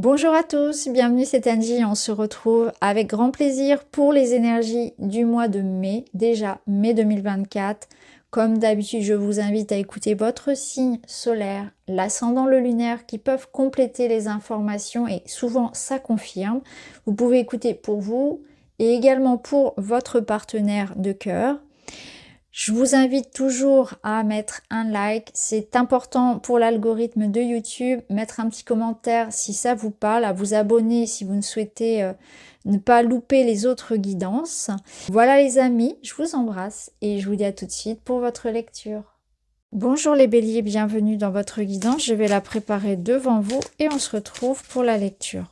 Bonjour à tous, bienvenue, c'est Angie. On se retrouve avec grand plaisir pour les énergies du mois de mai, déjà mai 2024. Comme d'habitude, je vous invite à écouter votre signe solaire, l'ascendant, le lunaire, qui peuvent compléter les informations et souvent ça confirme. Vous pouvez écouter pour vous et également pour votre partenaire de cœur. Je vous invite toujours à mettre un like, c'est important pour l'algorithme de YouTube, mettre un petit commentaire si ça vous parle, à vous abonner si vous ne souhaitez ne pas louper les autres guidances. Voilà les amis, je vous embrasse et je vous dis à tout de suite pour votre lecture. Bonjour les béliers, bienvenue dans votre guidance, je vais la préparer devant vous et on se retrouve pour la lecture.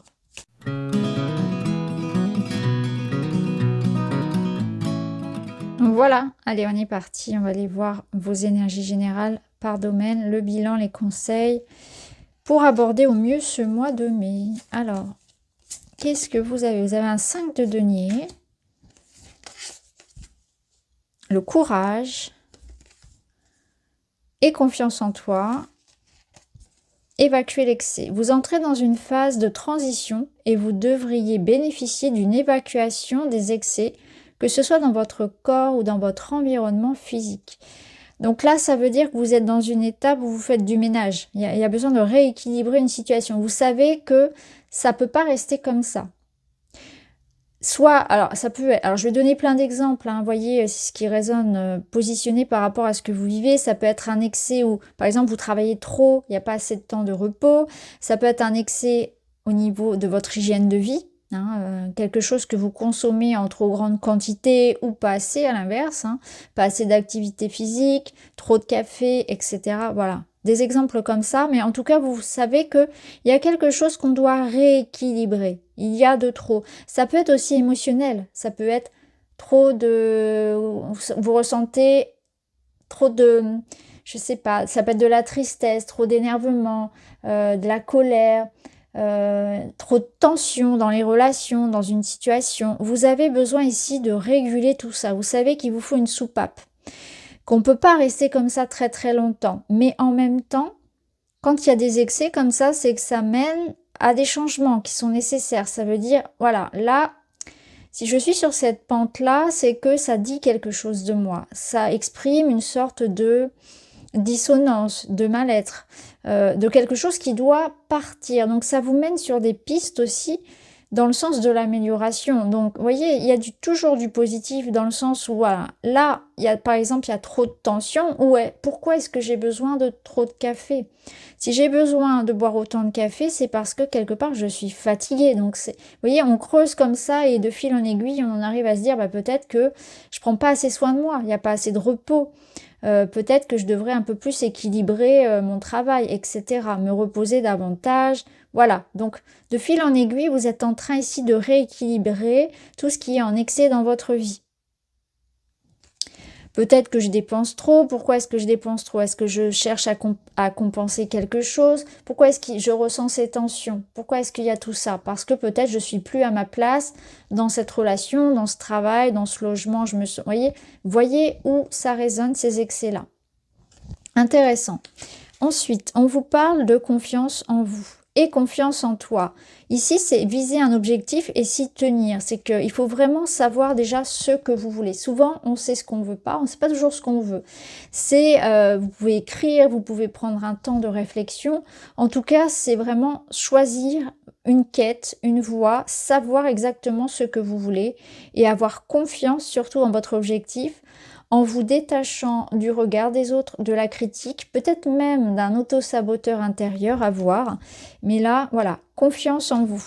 Voilà, allez, on est parti. On va aller voir vos énergies générales par domaine, le bilan, les conseils pour aborder au mieux ce mois de mai. Alors, qu'est-ce que vous avez? Vous avez un 5 de denier, le courage et confiance en toi, évacuer l'excès. Vous entrez dans une phase de transition et vous devriez bénéficier d'une évacuation des excès, que ce soit dans votre corps ou dans votre environnement physique. Donc là, ça veut dire que vous êtes dans une étape où vous faites du ménage. Il y a besoin de rééquilibrer une situation. Vous savez que ça ne peut pas rester comme ça. Soit, alors ça peut être, alors je vais donner plein d'exemples, hein, voyez ce qui résonne positionné par rapport à ce que vous vivez. Ça peut être un excès où, par exemple, vous travaillez trop, il n'y a pas assez de temps de repos. Ça peut être un excès au niveau de votre hygiène de vie. Quelque chose que vous consommez en trop grande quantité ou pas assez à l'inverse, pas assez d'activité physique, trop de café, etc. Voilà, des exemples comme ça, mais en tout cas vous savez qu'il y a quelque chose qu'on doit rééquilibrer, il y a de trop. Ça peut être aussi émotionnel, ça peut être trop de... vous ressentez trop de... je sais pas, ça peut être de la tristesse, trop d'énervement, de la colère, trop de tension dans les relations, dans une situation. Vous avez besoin ici de réguler tout ça. Vous savez qu'il vous faut une soupape, qu'on ne peut pas rester comme ça très très longtemps. Mais en même temps, quand il y a des excès comme ça, c'est que ça mène à des changements qui sont nécessaires. Ça veut dire, voilà, là, si je suis sur cette pente-là, c'est que ça dit quelque chose de moi. Ça exprime une sorte de dissonance, de mal-être, de quelque chose qui doit partir. Donc ça vous mène sur des pistes aussi dans le sens de l'amélioration. Donc vous voyez, il y a toujours du positif dans le sens où voilà, là, par exemple, il y a trop de tension. Ouais, pourquoi est-ce que j'ai besoin de trop de café? Si j'ai besoin de boire autant de café, c'est parce que quelque part je suis fatiguée. Donc vous voyez, on creuse comme ça et de fil en aiguille, on en arrive à se dire peut-être que je prends pas assez soin de moi, il n'y a pas assez de repos. Peut-être que je devrais un peu plus équilibrer mon travail, etc. Me reposer davantage. Voilà, donc de fil en aiguille, vous êtes en train ici de rééquilibrer tout ce qui est en excès dans votre vie. Peut-être que je dépense trop. Pourquoi est-ce que je dépense trop? Est-ce que je cherche à compenser quelque chose? Pourquoi est-ce que je ressens ces tensions? Pourquoi est-ce qu'il y a tout ça? Parce que peut-être je suis plus à ma place dans cette relation, dans ce travail, dans ce logement. Voyez où ça résonne ces excès-là. Intéressant. Ensuite, on vous parle de confiance en vous et confiance en toi. Ici, c'est viser un objectif et s'y tenir. C'est qu'il faut vraiment savoir déjà ce que vous voulez. Souvent, on sait ce qu'on ne veut pas, on ne sait pas toujours ce qu'on veut. Vous pouvez écrire, vous pouvez prendre un temps de réflexion. En tout cas, c'est vraiment choisir une quête, une voie, savoir exactement ce que vous voulez et avoir confiance surtout en votre objectif, en vous détachant du regard des autres, de la critique, peut-être même d'un auto-saboteur intérieur à voir. Mais là, voilà, confiance en vous.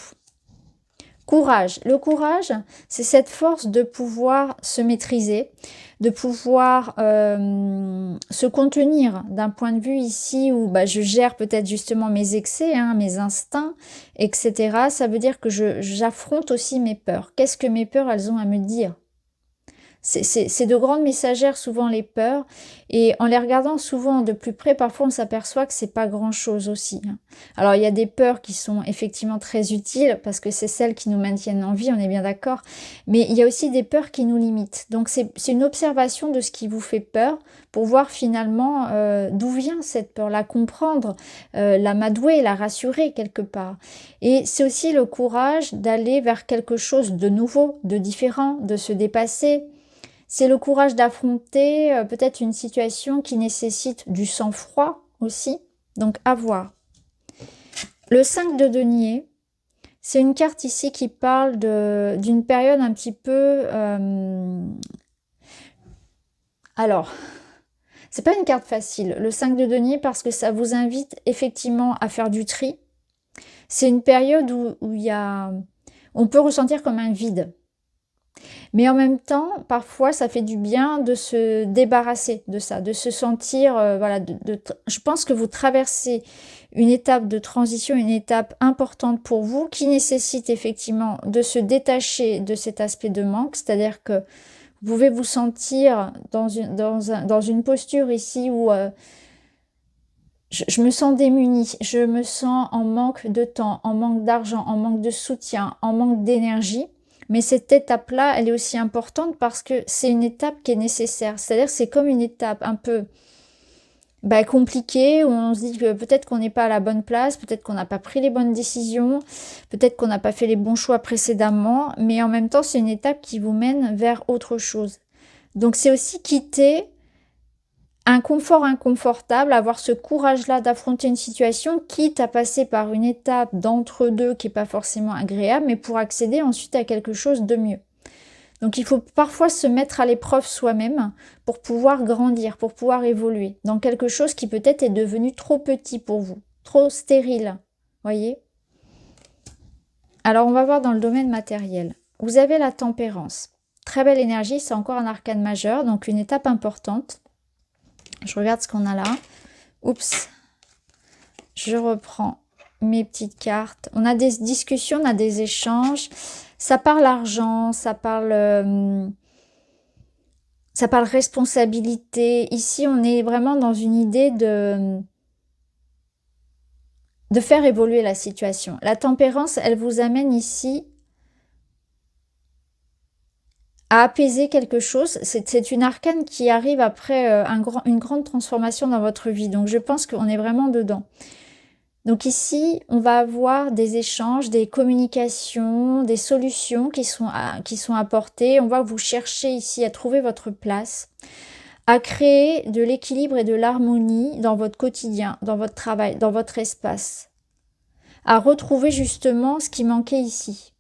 Courage. Le courage, c'est cette force de pouvoir se maîtriser, de pouvoir se contenir d'un point de vue ici où je gère peut-être justement mes excès, mes instincts, etc. Ça veut dire que j'affronte aussi mes peurs. Qu'est-ce que mes peurs, elles ont à me dire ? C'est de grandes messagères, souvent les peurs, et en les regardant souvent de plus près, parfois on s'aperçoit que c'est pas grand-chose aussi, hein. Alors il y a des peurs qui sont effectivement très utiles, parce que c'est celles qui nous maintiennent en vie, on est bien d'accord, mais il y a aussi des peurs qui nous limitent. Donc c'est une observation de ce qui vous fait peur, pour voir finalement d'où vient cette peur, la comprendre, l'amadouer, la rassurer quelque part. Et c'est aussi le courage d'aller vers quelque chose de nouveau, de différent, de se dépasser. C'est le courage d'affronter peut-être une situation qui nécessite du sang-froid aussi. Donc à voir. Le 5 de denier, c'est une carte ici qui parle d'une période un petit peu... Alors, c'est pas une carte facile, le 5 de denier, parce que ça vous invite effectivement à faire du tri. C'est une période où on peut ressentir comme un vide. Mais en même temps, parfois, ça fait du bien de se débarrasser de ça, de se sentir, voilà, je pense que vous traversez une étape de transition, une étape importante pour vous, qui nécessite effectivement de se détacher de cet aspect de manque, c'est-à-dire que vous pouvez vous sentir dans une posture ici où je me sens démunie, je me sens en manque de temps, en manque d'argent, en manque de soutien, en manque d'énergie. Mais cette étape-là, elle est aussi importante parce que c'est une étape qui est nécessaire. C'est-à-dire c'est comme une étape un peu compliquée, où on se dit que peut-être qu'on n'est pas à la bonne place, peut-être qu'on n'a pas pris les bonnes décisions, peut-être qu'on n'a pas fait les bons choix précédemment, mais en même temps, c'est une étape qui vous mène vers autre chose. Donc c'est aussi quitter un confort inconfortable, avoir ce courage-là d'affronter une situation, quitte à passer par une étape d'entre-deux qui n'est pas forcément agréable, mais pour accéder ensuite à quelque chose de mieux. Donc il faut parfois se mettre à l'épreuve soi-même pour pouvoir grandir, pour pouvoir évoluer dans quelque chose qui peut-être est devenu trop petit pour vous, trop stérile, voyez? Alors on va voir dans le domaine matériel. Vous avez la tempérance. Très belle énergie, c'est encore un arcane majeur, donc une étape importante. Je regarde ce qu'on a là. Oups. Je reprends mes petites cartes. On a des discussions, on a des échanges. Ça parle argent, ça parle responsabilité. Ici, on est vraiment dans une idée de faire évoluer la situation. La tempérance, elle vous amène ici à apaiser quelque chose. C'est une arcane qui arrive après une grande transformation dans votre vie. Donc je pense qu'on est vraiment dedans. Donc ici, on va avoir des échanges, des communications, des solutions qui sont apportées. On va vous chercher ici à trouver votre place, à créer de l'équilibre et de l'harmonie dans votre quotidien, dans votre travail, dans votre espace, à retrouver justement ce qui manquait ici.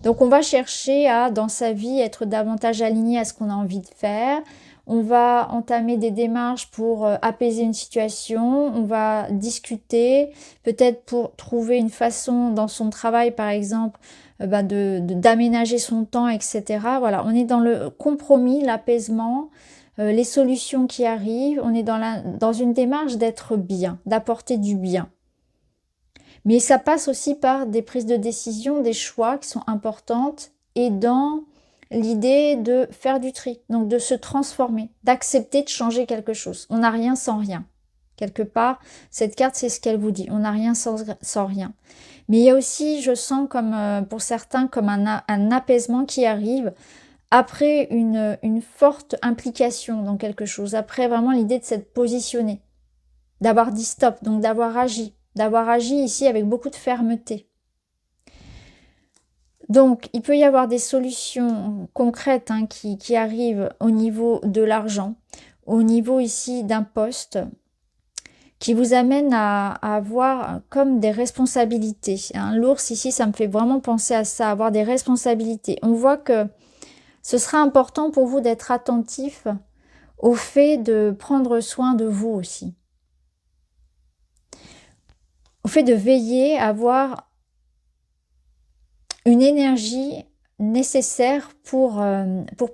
Donc on va chercher à, dans sa vie, être davantage aligné à ce qu'on a envie de faire. On va entamer des démarches pour apaiser une situation. On va discuter, peut-être pour trouver une façon dans son travail, par exemple, d'aménager son temps, etc. Voilà, on est dans le compromis, l'apaisement, les solutions qui arrivent. On est dans une démarche d'être bien, d'apporter du bien. Mais ça passe aussi par des prises de décision, des choix qui sont importantes et dans l'idée de faire du tri, donc de se transformer, d'accepter de changer quelque chose. On n'a rien sans rien. Quelque part, cette carte, c'est ce qu'elle vous dit. On n'a rien sans rien. Mais il y a aussi, je sens comme pour certains, comme un apaisement qui arrive après une forte implication dans quelque chose, après vraiment l'idée de s'être positionné, d'avoir dit stop, donc d'avoir agi ici avec beaucoup de fermeté. Donc, il peut y avoir des solutions concrètes qui arrivent au niveau de l'argent, au niveau ici d'un poste, qui vous amènent à avoir comme des responsabilités. L'ours ici, ça me fait vraiment penser à ça, avoir des responsabilités. On voit que ce sera important pour vous d'être attentif au fait de prendre soin de vous aussi. Au fait de veiller à avoir une énergie nécessaire pour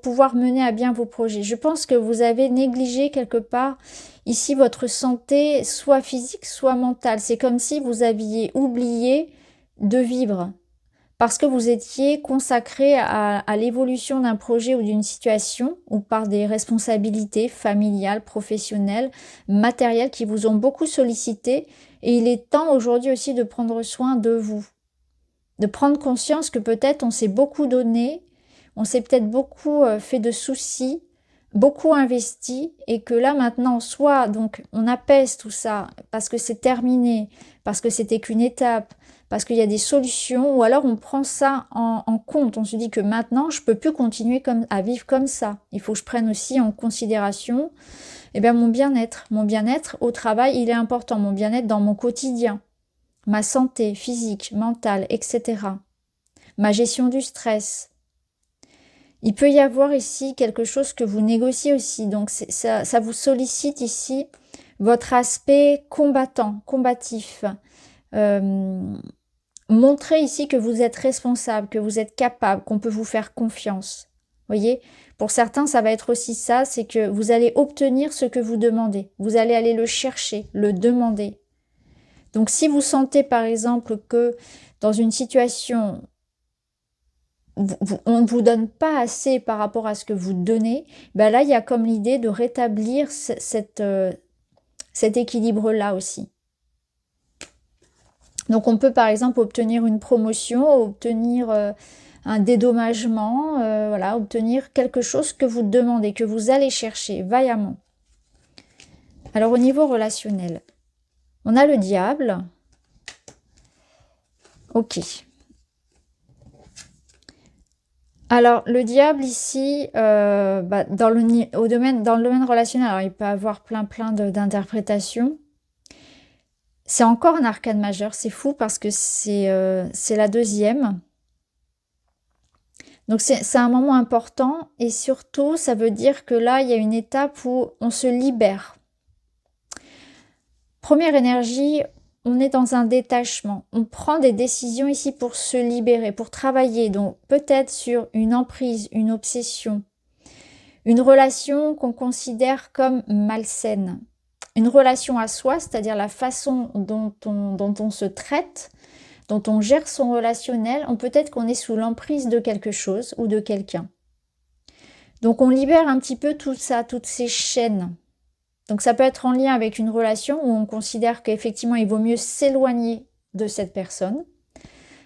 pouvoir mener à bien vos projets. Je pense que vous avez négligé quelque part ici votre santé, soit physique, soit mentale. C'est comme si vous aviez oublié de vivre. parce que vous étiez consacré à l'évolution d'un projet ou d'une situation, ou par des responsabilités familiales, professionnelles, matérielles qui vous ont beaucoup sollicité. Et il est temps aujourd'hui aussi de prendre soin de vous, de prendre conscience que peut-être on s'est beaucoup donné, on s'est peut-être beaucoup fait de soucis, beaucoup investi, et que là maintenant, soit donc on apaise tout ça parce que c'est terminé, parce que c'était qu'une étape, parce qu'il y a des solutions, ou alors on prend ça en compte, on se dit que maintenant je peux plus continuer à vivre comme ça, il faut que je prenne aussi en considération mon bien-être au travail, il est important, mon bien-être dans mon quotidien, ma santé physique, mentale, etc. Ma gestion du stress. Il peut y avoir ici quelque chose que vous négociez aussi, donc ça vous sollicite ici votre aspect combattant, combatif. Montrez ici que vous êtes responsable, que vous êtes capable, qu'on peut vous faire confiance. Voyez, pour certains, ça va être aussi ça, c'est que vous allez obtenir ce que vous demandez. Vous allez aller le chercher, le demander. Donc si vous sentez par exemple que dans une situation, on ne vous donne pas assez par rapport à ce que vous donnez, ben là il y a comme l'idée de rétablir cet équilibre-là aussi. Donc on peut par exemple obtenir une promotion, obtenir un dédommagement, voilà, obtenir quelque chose que vous demandez, que vous allez chercher vaillamment. Alors au niveau relationnel, on a le diable. Ok. Alors le diable ici, dans le domaine relationnel, alors il peut avoir plein d'interprétations. C'est encore un arcane majeur, c'est fou parce que c'est la deuxième. Donc c'est un moment important et surtout ça veut dire que là il y a une étape où on se libère. Première énergie, on est dans un détachement. On prend des décisions ici pour se libérer, pour travailler. Donc peut-être sur une emprise, une obsession, une relation qu'on considère comme malsaine. Une relation à soi, c'est-à-dire la façon dont on se traite, dont on gère son relationnel, peut-être qu'on est sous l'emprise de quelque chose ou de quelqu'un. Donc on libère un petit peu tout ça, toutes ces chaînes. Donc ça peut être en lien avec une relation où on considère qu'effectivement il vaut mieux s'éloigner de cette personne.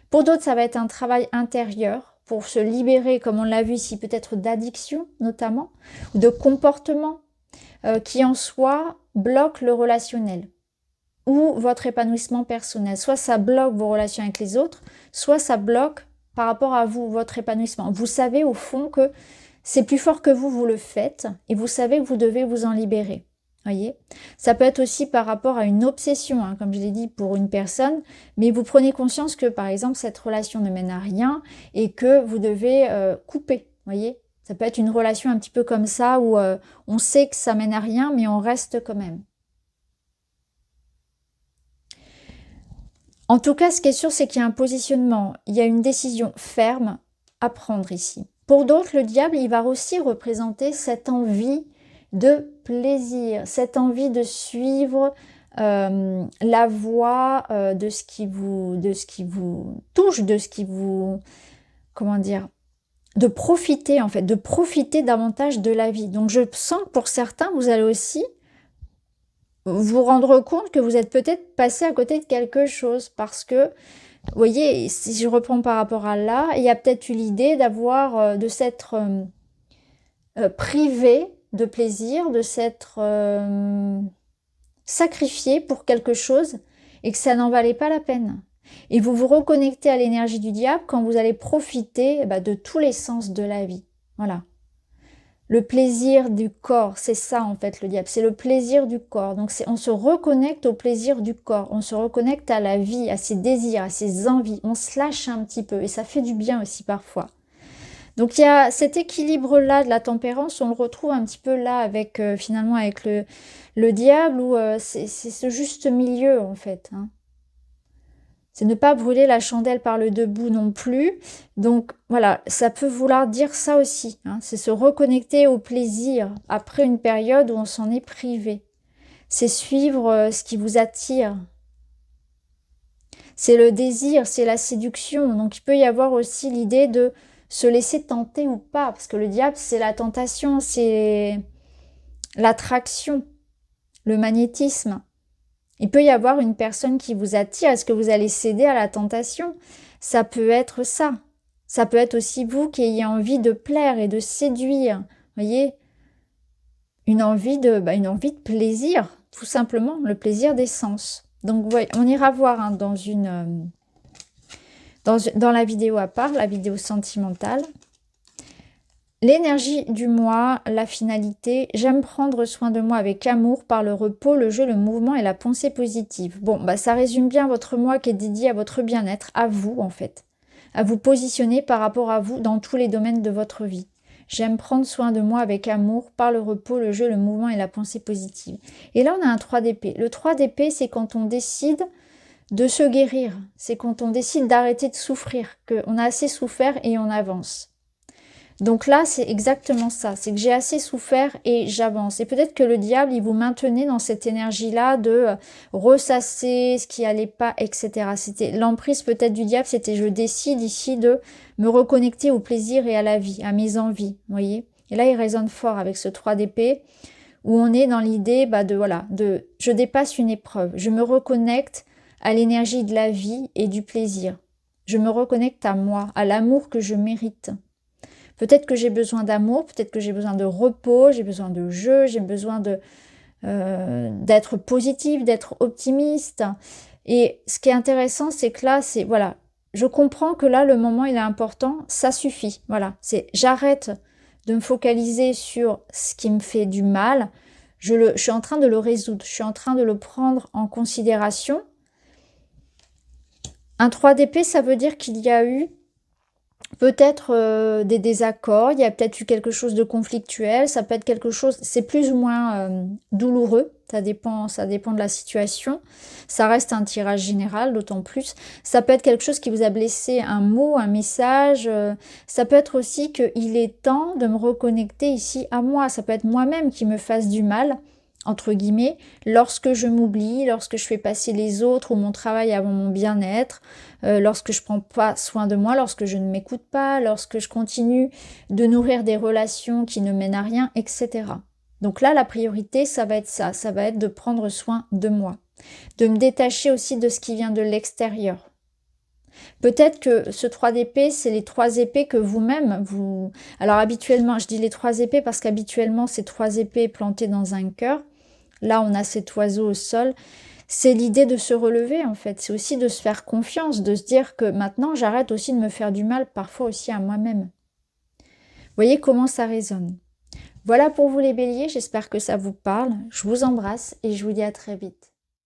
Pour d'autres, ça va être un travail intérieur pour se libérer, comme on l'a vu ici, peut-être d'addiction notamment, ou de comportement qui en soi bloquent le relationnel ou votre épanouissement personnel. Soit ça bloque vos relations avec les autres, soit ça bloque par rapport à vous, votre épanouissement. Vous savez au fond que c'est plus fort que vous le faites et vous savez que vous devez vous en libérer. Voyez, ça peut être aussi par rapport à une obsession, hein, comme je l'ai dit, pour une personne, mais vous prenez conscience que, par exemple, cette relation ne mène à rien et que vous devez couper, voyez. Ça peut être une relation un petit peu comme ça, où on sait que ça mène à rien, mais on reste quand même. En tout cas, ce qui est sûr, c'est qu'il y a un positionnement, il y a une décision ferme à prendre ici. Pour d'autres, le diable, il va aussi représenter cette envie de plaisir, cette envie de suivre la voie de ce qui vous touche, de ce qui vous, comment dire, de profiter en fait, de profiter davantage de la vie. Donc je sens que pour certains, vous allez aussi vous rendre compte que vous êtes peut-être passé à côté de quelque chose parce que, vous voyez, si je reprends par rapport à là, il y a peut-être eu l'idée d'avoir, de s'être privé de plaisir, de s'être sacrifié pour quelque chose et que ça n'en valait pas la peine. Et vous vous reconnectez à l'énergie du diable quand vous allez profiter de tous les sens de la vie. Voilà. Le plaisir du corps, c'est ça en fait le diable, c'est le plaisir du corps. Donc on se reconnecte au plaisir du corps, on se reconnecte à la vie, à ses désirs, à ses envies. On se lâche un petit peu et ça fait du bien aussi parfois. Donc il y a cet équilibre-là de la tempérance, on le retrouve un petit peu là avec finalement avec le diable, où c'est ce juste milieu en fait. Hein. C'est ne pas brûler la chandelle par le debout non plus. Donc voilà, ça peut vouloir dire ça aussi. Hein. C'est se reconnecter au plaisir après une période où on s'en est privé. C'est suivre ce qui vous attire. C'est le désir, c'est la séduction. Donc il peut y avoir aussi l'idée de se laisser tenter ou pas. Parce que le diable, c'est la tentation, c'est l'attraction, le magnétisme. Il peut y avoir une personne qui vous attire. Est-ce que vous allez céder à la tentation? Ça peut être ça. Ça peut être aussi vous qui ayez envie de plaire et de séduire. Vous voyez? Une envie de plaisir, tout simplement, le plaisir des sens. Donc, ouais, on ira voir hein, dans la vidéo à part, la vidéo sentimentale. L'énergie du mois, la finalité, j'aime prendre soin de moi avec amour par le repos, le jeu, le mouvement et la pensée positive. Bon, bah ça résume bien votre mois qui est dédié à votre bien-être, à vous en fait. À vous positionner par rapport à vous dans tous les domaines de votre vie. J'aime prendre soin de moi avec amour par le repos, le jeu, le mouvement et la pensée positive. Et là, on a un 3 d'épée. Le 3 d'épée, c'est quand on décide de se guérir. C'est quand on décide d'arrêter de souffrir, qu'on a assez souffert et on avance. Donc là, c'est exactement ça. C'est que j'ai assez souffert et j'avance. Et peut-être que le diable, il vous maintenait dans cette énergie-là de ressasser ce qui allait pas, etc. C'était l'emprise peut-être du diable, c'était je décide ici de me reconnecter au plaisir et à la vie, à mes envies, vous voyez. Et là, il résonne fort avec ce 3 d'épée où on est dans l'idée de je dépasse une épreuve, je me reconnecte à l'énergie de la vie et du plaisir. Je me reconnecte à moi, à l'amour que je mérite. Peut-être que j'ai besoin d'amour, peut-être que j'ai besoin de repos, j'ai besoin de jeu, j'ai besoin d'être positive, d'être optimiste. Et ce qui est intéressant, c'est que là, voilà, je comprends que là, le moment, il est important, ça suffit. Voilà, j'arrête de me focaliser sur ce qui me fait du mal. Je suis en train de le résoudre, je suis en train de le prendre en considération. Un 3 d'épée, ça veut dire qu'il y a eu peut-être des désaccords, il y a peut-être eu quelque chose de conflictuel, ça peut être quelque chose, c'est plus ou moins douloureux, ça dépend de la situation, ça reste un tirage général d'autant plus, ça peut être quelque chose qui vous a blessé, un mot, un message, ça peut être aussi qu'il est temps de me reconnecter ici à moi, ça peut être moi-même qui me fasse du mal, entre guillemets, lorsque je m'oublie, lorsque je fais passer les autres ou mon travail avant mon bien-être, lorsque je prends pas soin de moi, lorsque je ne m'écoute pas, lorsque je continue de nourrir des relations qui ne mènent à rien, etc. Donc là, la priorité, ça va être ça va être de prendre soin de moi, de me détacher aussi de ce qui vient de l'extérieur. Peut-être que ce 3 d'épée, c'est les 3 épées que vous-même, vous... Alors habituellement, je dis les 3 épées parce qu'habituellement, c'est 3 épées plantées dans un cœur. Là, on a cet oiseau au sol. C'est l'idée de se relever, en fait. C'est aussi de se faire confiance, de se dire que maintenant, j'arrête aussi de me faire du mal, parfois aussi à moi-même. Vous voyez comment ça résonne. Voilà pour vous les béliers, j'espère que ça vous parle. Je vous embrasse et je vous dis à très vite.